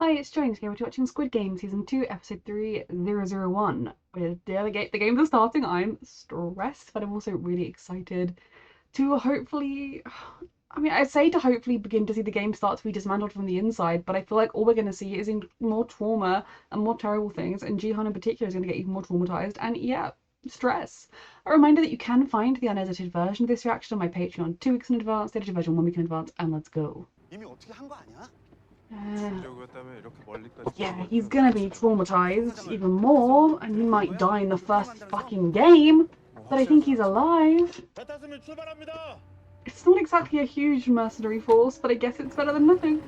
Hi, it's Jones here. We're watching Squid Game Season 2, Episode 3001. The games are starting. I'm stressed, but I'm also really excited to hopefully... I mean, I say to hopefully begin to see the game start to be dismantled from the inside, but I feel like all we're going to see is more trauma and more terrible things, and Jihan in particular is going to get even more traumatized, and yeah, stress. A reminder that you can find the unedited version of this reaction on my Patreon 2 weeks in advance, the edited version 1 week in advance, and let's go. Yeah, he's gonna be traumatized even more, and he might die in the first fucking game, but I think he's alive. It's not exactly a huge mercenary force, but I guess it's better than nothing.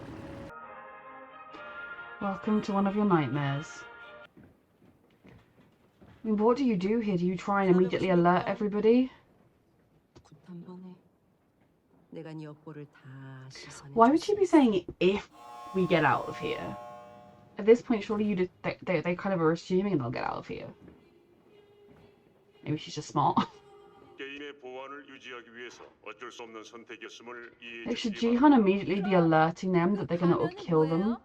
Welcome to one of your nightmares. I mean, what do you do here? Do you try and immediately alert everybody? Why would she be saying if we get out of here? At this point, surely they kind of are assuming they'll get out of here. Maybe she's just smart. Like, should Jihan immediately be alerting them that they're gonna kill them?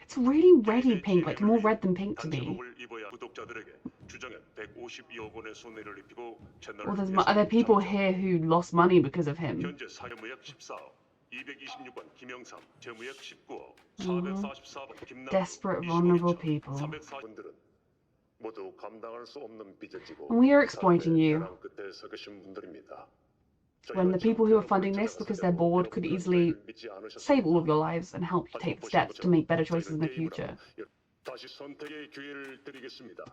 It's really reddy pink, like more red than pink to me. Well, are there people here who lost money because of him? Desperate, vulnerable people. And we are exploiting you. When the people who are funding this because they're bored could easily save all of your lives and help you take steps to make better choices in the future.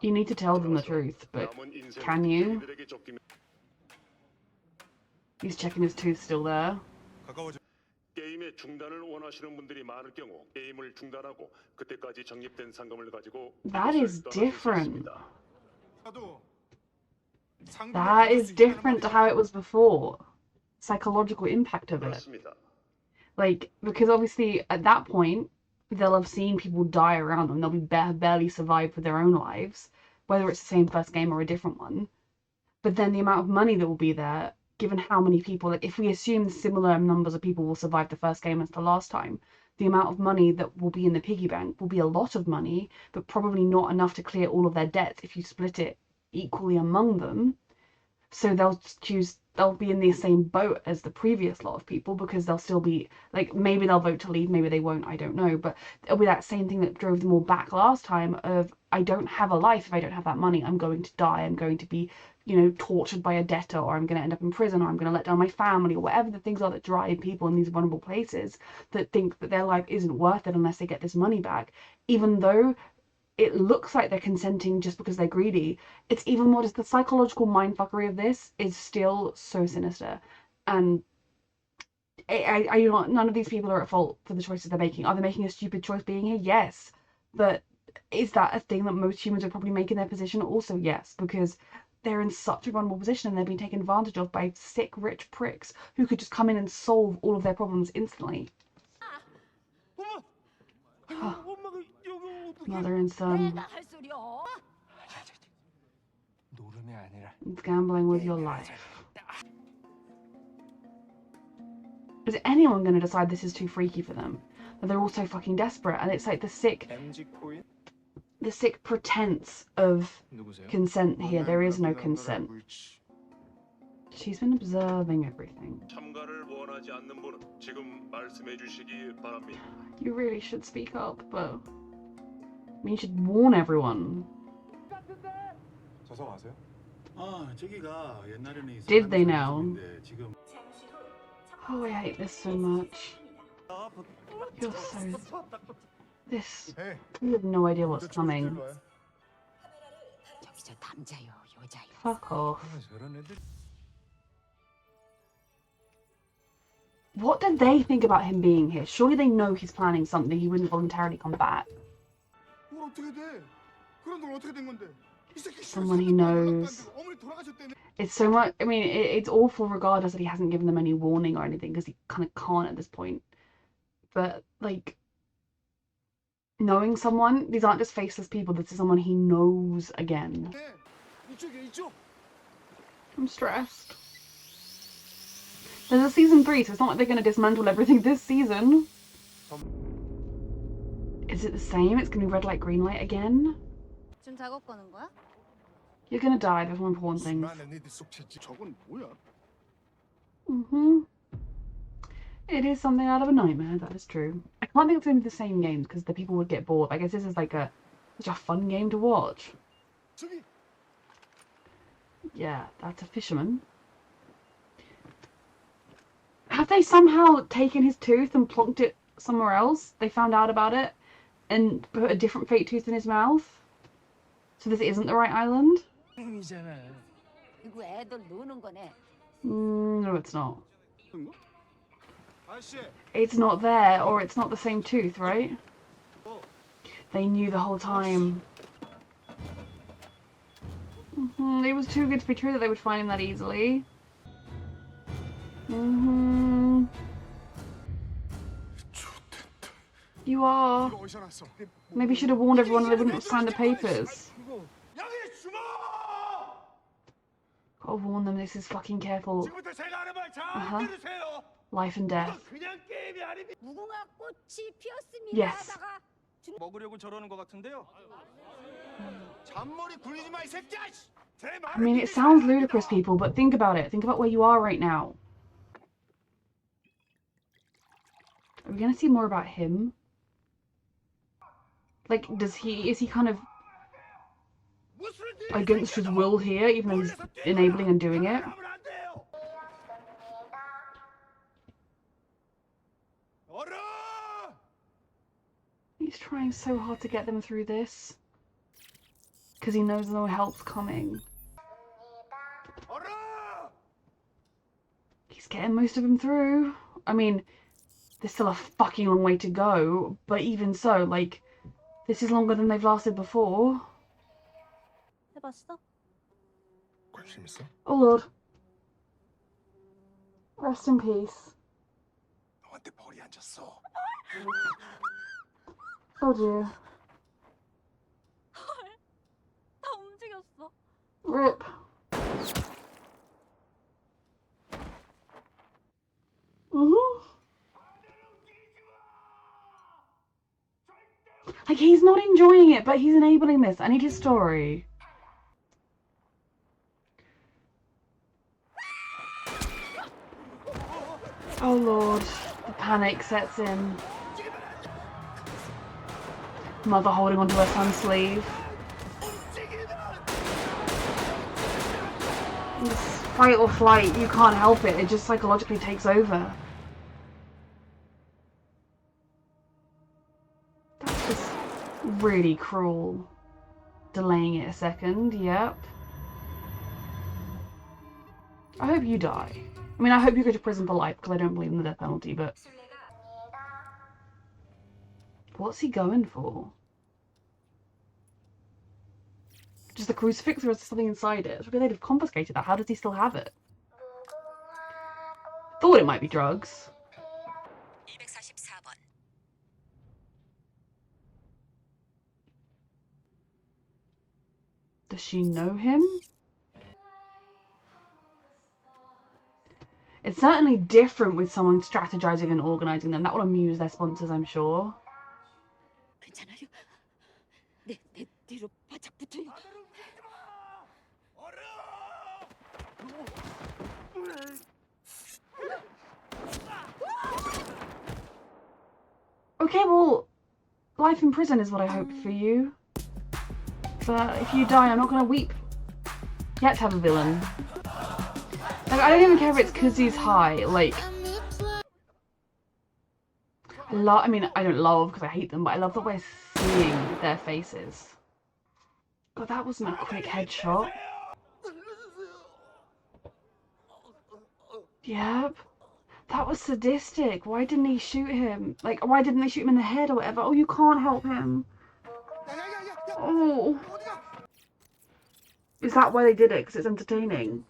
You need to tell them the truth, but can you? He's checking his tooth still there. That is different. That is different to how it was before. Psychological impact of it. Like, because obviously at that point, they'll have seen people die around them. They'll be barely survived with their own lives, whether it's the same first game or a different one. But then the amount of money that will be there, given how many people, like if we assume similar numbers of people will survive the first game as the last time, the amount of money that will be in the piggy bank will be a lot of money, but probably not enough to clear all of their debts if you split it equally among them. So they'll be in the same boat as the previous lot of people, because they'll still be like, maybe they'll vote to leave, maybe they won't, I don't know, but it'll be that same thing that drove them all back last time of, I don't have a life if I don't have that money. I'm going to die. I'm going to be, tortured by a debtor, or I'm going to end up in prison, or I'm going to let down my family, or whatever the things are that drive people in these vulnerable places that think that their life isn't worth it unless they get this money back, even though it looks like they're consenting just because they're greedy. It's even more just the psychological mindfuckery of this is still so sinister. And none of these people are at fault for the choices they're making. Are they making a stupid choice being here? Yes. But is that a thing that most humans would probably make in their position? Also, yes, because they're in such a vulnerable position and they're being taken advantage of by sick, rich pricks who could just come in and solve all of their problems instantly. Mother and son. It's gambling with your life. Is anyone going to decide this is too freaky for them? But they're all so fucking desperate, and it's like the sick pretense of consent here. There is no consent. She's been observing everything. You really should speak up, but I mean, you should warn everyone. Did they know? Oh, I hate this so much. You're so... This... You have no idea what's coming. Fuck off. What did they think about him being here? Surely they know he's planning something. He wouldn't voluntarily come back. Someone he knows. It's so much. I mean, it's awful regardless that he hasn't given them any warning or anything, because he kind of can't at this point. But, like, knowing someone, these aren't just faceless people, this is someone he knows again. I'm stressed. There's a season 3, so it's not like they're going to dismantle everything this season. Is it the same? It's going to be red light, green light again? You're going to die, there's more important things. It is something out of a nightmare, that is true. I can't think it's going to be the same games because the people would get bored. I guess this is like such a fun game to watch. Yeah, that's a fisherman. Have they somehow taken his tooth and plonked it somewhere else? They found out about it and put a different fake tooth in his mouth? So this isn't the right island? No, it's not. It's not there, or it's not the same tooth, right? They knew the whole time. It was too good to be true that they would find him that easily. You are. Maybe you should have warned everyone that they wouldn't have signed the papers. Gotta warn them, this is fucking careful. Life and death. Yes. I mean, it sounds ludicrous, people, but think about it. Think about where you are right now. Are we gonna see more about him? Like, is he kind of against his will here, even though he's enabling and doing it? He's trying so hard to get them through this. Because he knows no help's coming. He's getting most of them through. I mean, there's still a fucking long way to go, but even so, like, this is longer than they've lasted before. Oh Lord. Rest in peace. Oh dear. RIP. Like, he's not enjoying it, but he's enabling this. I need his story. Oh Lord. The panic sets in. Mother holding onto her son's sleeve. This fight or flight, you can't help it. It just psychologically takes over. That's just really cruel. Delaying it a second, yep. I hope you die. I mean, I hope you go to prison for life, because I don't believe in the death penalty, but... what's he going for? Just the crucifix, or is there something inside it? Maybe they'd have confiscated that. How does he still have it? Thought it might be drugs. Does she know him? It's certainly different with someone strategizing and organizing them. That will amuse their sponsors, I'm sure. Okay, well, life in prison is what I hope for you. But if you die, I'm not gonna weep. You have to have a villain. Like, I don't even care if it's because he's high, like... I mean, I don't love, because I hate them, but I love that we're seeing their faces. God, that wasn't a quick headshot. Yep. That was sadistic. Why didn't he shoot him? Like, why didn't they shoot him in the head or whatever? Oh, you can't help him. Oh. Is that why they did it? Because it's entertaining?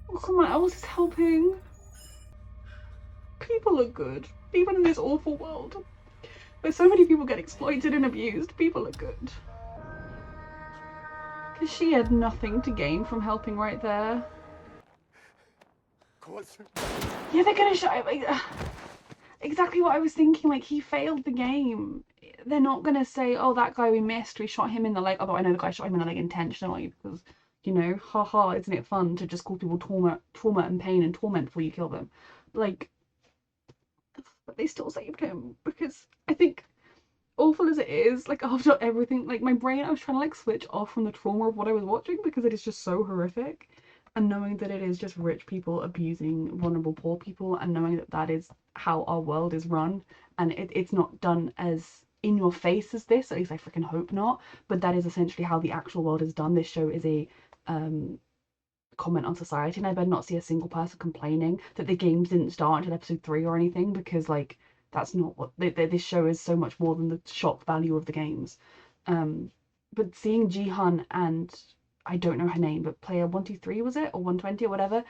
Oh, someone else is helping. People are good. Even in this awful world, where so many people get exploited and abused, people are good. Because she had nothing to gain from helping right there. Yeah, they're gonna show... exactly what I was thinking. Like, he failed the game. They're not gonna say, oh, that guy we missed, we shot him in the leg. Although I know the guy shot him in the leg intentionally because, you know, haha, isn't it fun to just call people trauma and pain and torment before you kill them? Like, but they still saved him because I think, awful as it is, like, after everything, like, my brain, I was trying to, like, switch off from the trauma of what I was watching because it is just so horrific. And knowing that it is just rich people abusing vulnerable poor people, and knowing that that is how our world is run, and it's not done as in your face as this, at least I freaking hope not, but that is essentially how the actual world is done. This show is a comment on society, and I better not see a single person complaining that the games didn't start until episode 3 or anything, because, like, that's not what this show is. So much more than the shock value of the games. But seeing Jihan and, I don't know her name, but player 123, was it, or 120 or whatever,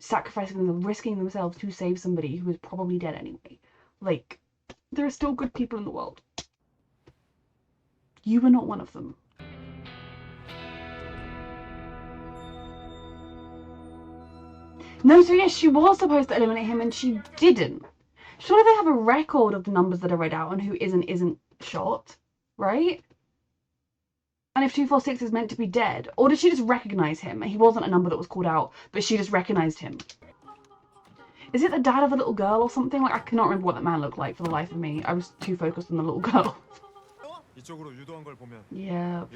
sacrificing them, risking themselves to save somebody who is probably dead anyway. Like, there are still good people in the world. You were not one of them. No, so yes, she was supposed to eliminate him and she didn't. Surely they have a record of the numbers that are read out and who isn't shot, right? And if 246 is meant to be dead, or did she just recognize him? He wasn't a number that was called out, but she just recognized him. Is it the dad of the little girl or something? Like, I cannot remember what that man looked like for the life of me. I was too focused on the little girl. Yeah.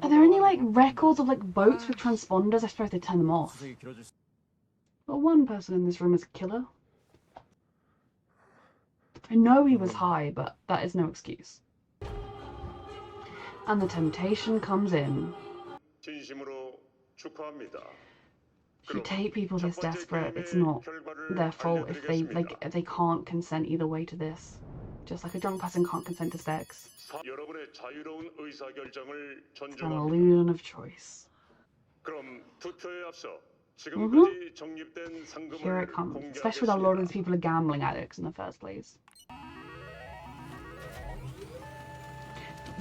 Are there any, like, records of, like, boats with transponders? I suppose they turn them off. Well, one person in this room is a killer. I know he was high, but that is no excuse. And the temptation comes in. If you take people this desperate, it's not their fault if they can't consent either way to this. Just like a drunk person can't consent to sex. It's an illusion of choice. Here it comes. Especially with a lot of these people are gambling addicts in the first place.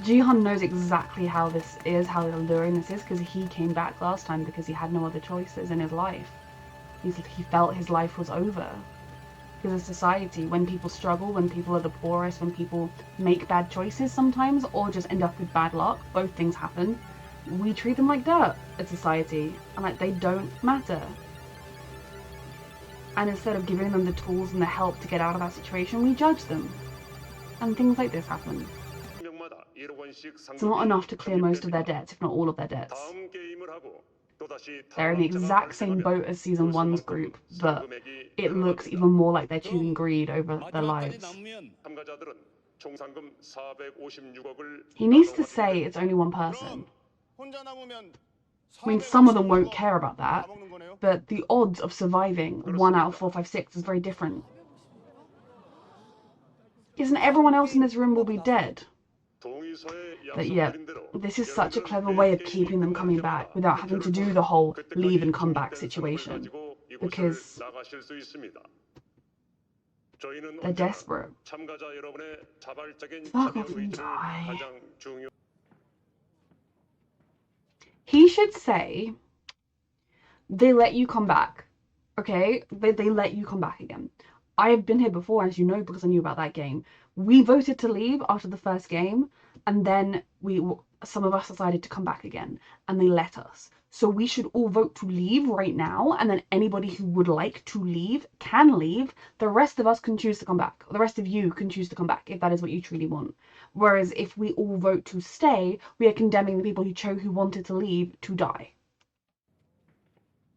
Jihan knows exactly how this is, how alluring this is, because he came back last time because he had no other choices in his life. He felt his life was over. Because of society, when people struggle, when people are the poorest, when people make bad choices sometimes, or just end up with bad luck, both things happen, we treat them like dirt as society, and like they don't matter. And instead of giving them the tools and the help to get out of that situation, we judge them. And things like this happen. It's not enough to clear most of their debts, if not all of their debts. They're in the exact same boat as Season 1's group, but it looks even more like they're choosing greed over their lives. He needs to say it's only one person. I mean, some of them won't care about that, but the odds of surviving 1 out of 4, 5, 6 is very different. Isn't everyone else in this room will be dead? But yeah, this is such a clever way of keeping them coming back without having to do the whole leave and come back situation, because they're desperate. Fuck off and die. He should say, they let you come back, okay? They let you come back again. I have been here before, as you know, because I knew about that game. We voted to leave after the first game, and then some of us decided to come back again, and they let us. So we should all vote to leave right now, and then anybody who would like to leave can leave. The rest of us can choose to come back. Or the rest of you can choose to come back, if that is what you truly want. Whereas if we all vote to stay, we are condemning the people who wanted to leave to die.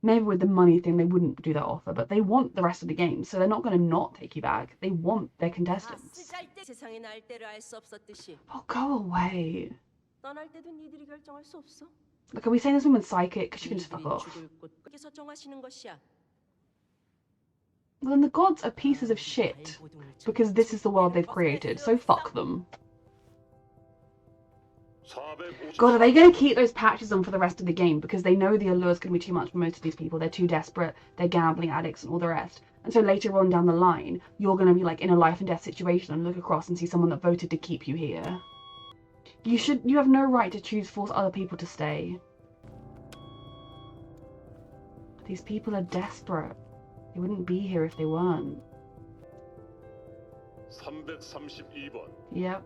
Maybe with the money thing, they wouldn't do that offer, but they want the rest of the game, so they're not going to not take you back. They want their contestants. Oh, go away. Look, are we saying this woman's psychic? Because she can just fuck off. Well, then the gods are pieces of shit, because this is the world they've created, so fuck them. God, are they going to keep those patches on for the rest of the game? Because they know the allure is going to be too much for most of these people. They're too desperate, they're gambling addicts and all the rest. And so later on down the line, you're going to be like in a life and death situation and look across and see someone that voted to keep you here. You have no right to force other people to stay. These people are desperate. They wouldn't be here if they weren't. 332번. Yep.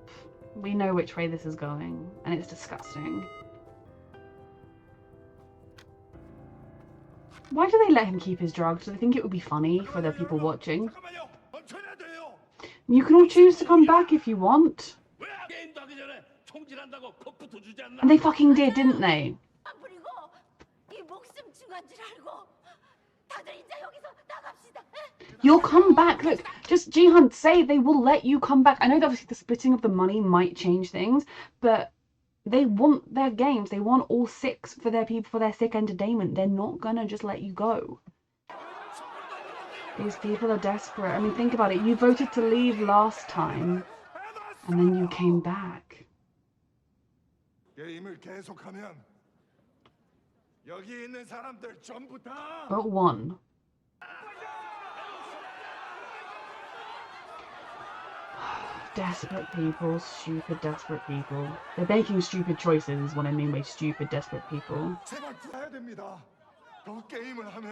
We know which way this is going, and it's disgusting. Why do they let him keep his drugs? Do they think it would be funny for the people watching? You can all choose to come back if you want. And they fucking did, didn't they? You'll come back. Look, just Jihan, say they will let you come back. I know that obviously the splitting of the money might change things, but they want their games. They want all 6 for their people, for their sick entertainment. They're not gonna just let you go. These people are desperate. I mean, think about it. You voted to leave last time, and then you came back. But one. Desperate people, stupid, desperate people. They're making stupid choices is what I mean by stupid, desperate people.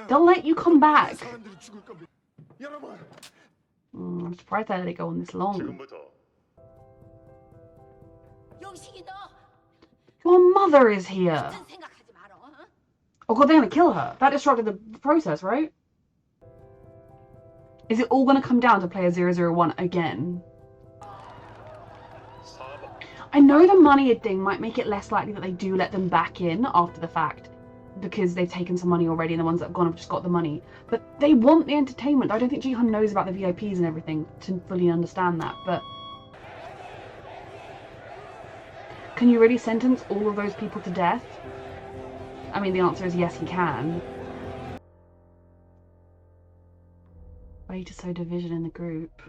They'll let you come back. I'm surprised they let it go on this long. Your mother is here. Oh god, they're gonna kill her. That disrupted the process, right? Is it all gonna come down to player 001 again? I know the money thing might make it less likely that they do let them back in after the fact, because they've taken some money already and the ones that have gone have just got the money. But they want the entertainment. I don't think Jihan knows about the VIPs and everything to fully understand that, but... Can you really sentence all of those people to death? I mean, the answer is yes, he can. Way to sow division in the group.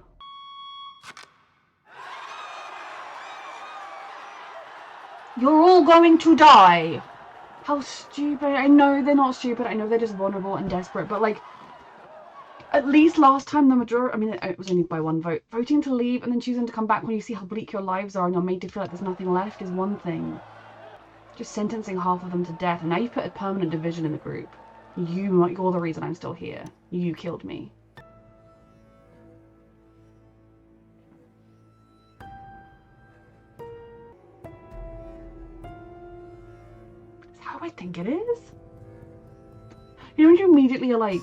You're all going to die! How stupid. I know they're not stupid. I know they're just vulnerable and desperate. But, like, at least last time the majority... I mean, it was only by one vote. Voting to leave and then choosing to come back when you see how bleak your lives are and you're made to feel like there's nothing left is one thing. Just sentencing half of them to death. And now you've put a permanent division in the group. You're the reason I'm still here. You killed me. How I think it is. You know when you immediately are like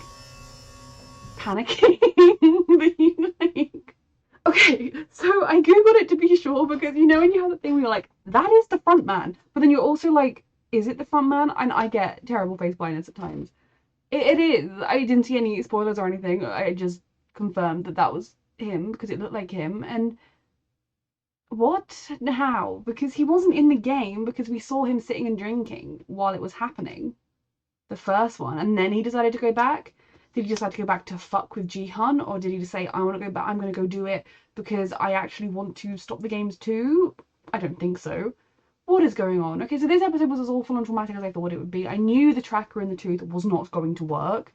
panicking that you like. Okay, so I googled it to be sure because you know when you have that thing where you're like, that is the front man, but then you're also like, is it the front man? And I get terrible face blindness at times. It is. I didn't see any spoilers or anything. I just confirmed that that was him because it looked like him. And what? How? Because he wasn't in the game because we saw him sitting and drinking while it was happening. The first one. And then he decided to go back? Did he decide to go back to fuck with Jihan? Or did he just say, I want to go back, I'm going to go do it because I actually want to stop the games too? I don't think so. What is going on? Okay, so this episode was as awful and traumatic as I thought it would be. I knew the tracker in the tooth was not going to work.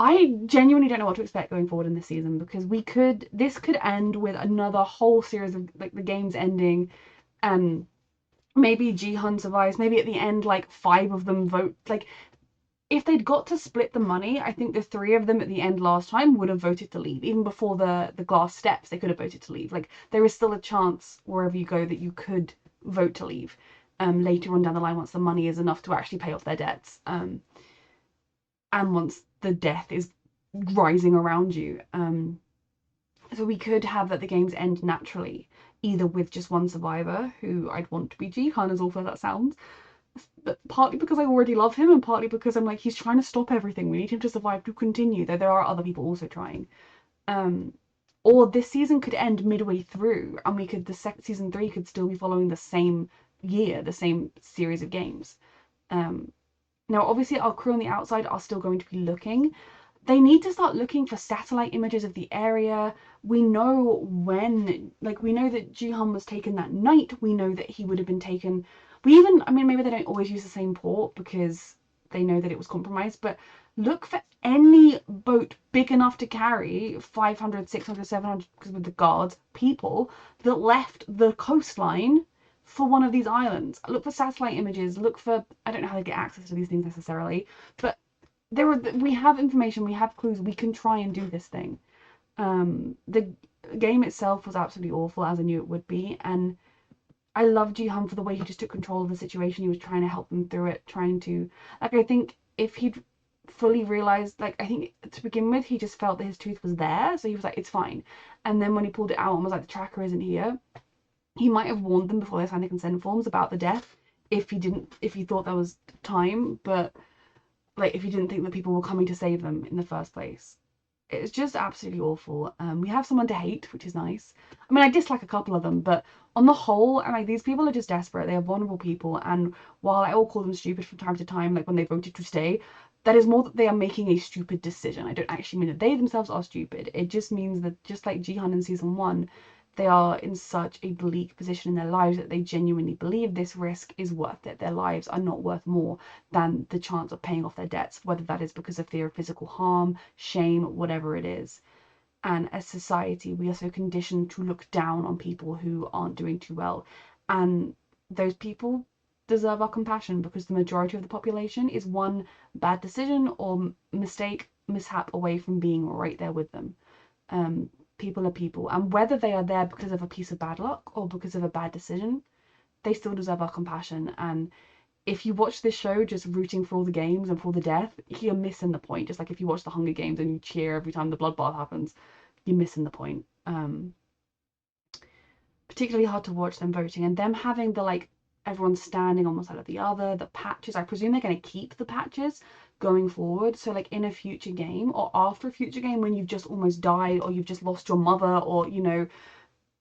I genuinely don't know what to expect going forward in this season because this could end with another whole series of like the games ending, and maybe Jihan survives. Maybe at the end, like 5 of them vote. Like if they'd got to split the money, I think the 3 of them at the end last time would have voted to leave. Even before the glass steps, they could have voted to leave. Like there is still a chance wherever you go that you could vote to leave. Later on down the line, once the money is enough to actually pay off their debts. And once the death is rising around you. So we could have that the games end naturally, either with just one survivor, who I'd want to be Jihan, as awful as that sounds, but partly because I already love him and partly because I'm like, he's trying to stop everything. We need him to survive to continue, though there are other people also trying. Or this season could end midway through and season 3 could still be following the same year, the same series of games. Now, obviously, our crew on the outside are still going to be looking. They need to start looking for satellite images of the area. We know when, like, we know that Jihan was taken that night. We know that he would have been taken. I mean, maybe they don't always use the same port because they know that it was compromised, but Look for any boat big enough to carry 500, 600, 700, because with the guards, people that left the coastline for one of these islands. Look for satellite images. Look for, I don't know how to get access to these things necessarily, but we have information, we have clues, we can try and do this thing. The game itself was absolutely awful, as I knew it would be, and I loved Ji-hun for the way he just took control of the situation. He was trying to help them through it, trying to, like, I think if he'd fully realized, like, I think to begin with, he just felt that his tooth was there, so he was like, it's fine. And then when he pulled it out and was like, the tracker isn't here, he might have warned them before they signed the consent forms about the death, if he thought there was time, but, like, if he didn't think that people were coming to save them in the first place. It's just absolutely awful. We have someone to hate, which is nice. I mean, I dislike a couple of them, but on the whole, like, these people are just desperate. They are vulnerable people, and while I will call them stupid from time to time, like when they voted to stay, that is more that they are making a stupid decision. I don't actually mean that they themselves are stupid. It just means that, just like Ji-hun in season 1, they are in such a bleak position in their lives that they genuinely believe this risk is worth it. Their lives are not worth more than the chance of paying off their debts, whether that is because of fear of physical harm, shame, whatever it is. And as society, we are so conditioned to look down on people who aren't doing too well. And those people deserve our compassion, because the majority of the population is one bad decision or mistake, mishap away from being right there with them. People are people, and whether they are there because of a piece of bad luck or because of a bad decision, they still deserve our compassion. And if you watch this show just rooting for all the games and for all the death, you're missing the point. Just like if you watch the Hunger Games and you cheer every time the bloodbath happens, you're missing the point. Particularly hard to watch them voting and them having the, like, everyone standing on one side of the other, the patches. I presume they're going to keep the patches going forward. So, like, in a future game or after a future game when you've just almost died or you've just lost your mother, or, you know,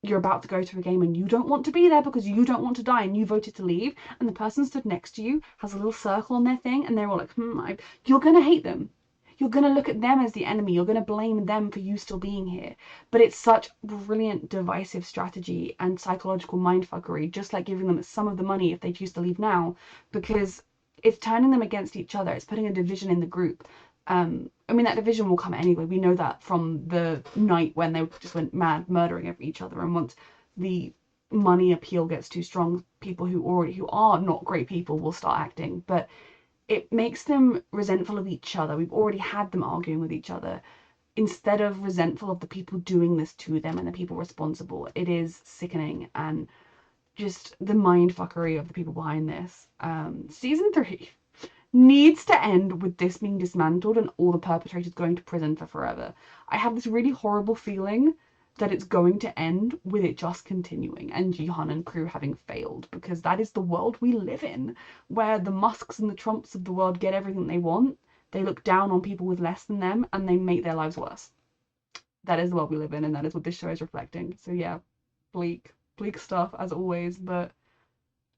you're about to go to a game and you don't want to be there because you don't want to die and you voted to leave, and the person stood next to you has a little circle on their thing and they're all like, you're going to hate them. You're going to look at them as the enemy. You're going to blame them for you still being here. But it's such brilliant divisive strategy and psychological mindfuckery, just like giving them some of the money if they choose to leave now, because it's turning them against each other. It's putting a division in the group. I mean, that division will come anyway. We know that from the night when they just went mad murdering each other. And once the money appeal gets too strong, people who are not great people will start acting. But it makes them resentful of each other. We've already had them arguing with each other, instead of resentful of the people doing this to them and the people responsible. It is sickening, and just the mindfuckery of the people behind this. Season 3 needs to end with this being dismantled and all the perpetrators going to prison for forever. I have this really horrible feeling that it's going to end with it just continuing and Ji-hun and crew having failed, because that is the world we live in, where the Musks and the Trumps of the world get everything they want. They look down on people with less than them and they make their lives worse. That is the world we live in, and that is what this show is reflecting. So yeah, bleak stuff as always, but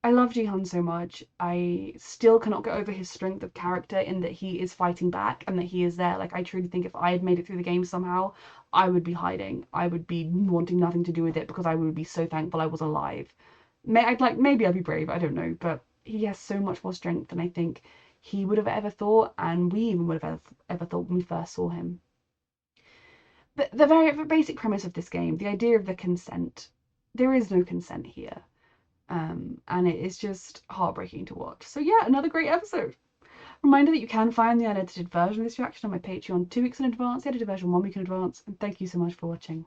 I love Ji-hun so much. I still cannot get over his strength of character in that he is fighting back and that he is there. Like, I truly think if I had made it through the game somehow, I would be hiding. I would be wanting nothing to do with it because I would be so thankful I was alive. Maybe I'd be brave, I don't know, but he has so much more strength than I think he would have ever thought, and we even would have ever thought when we first saw him. The very basic premise of this game, the idea of the consent, there is no consent here. And it is just heartbreaking to watch. So yeah, another great episode. Reminder that you can find the unedited version of this reaction on my Patreon 2 weeks in advance, the edited version 1 week in advance, and thank you so much for watching.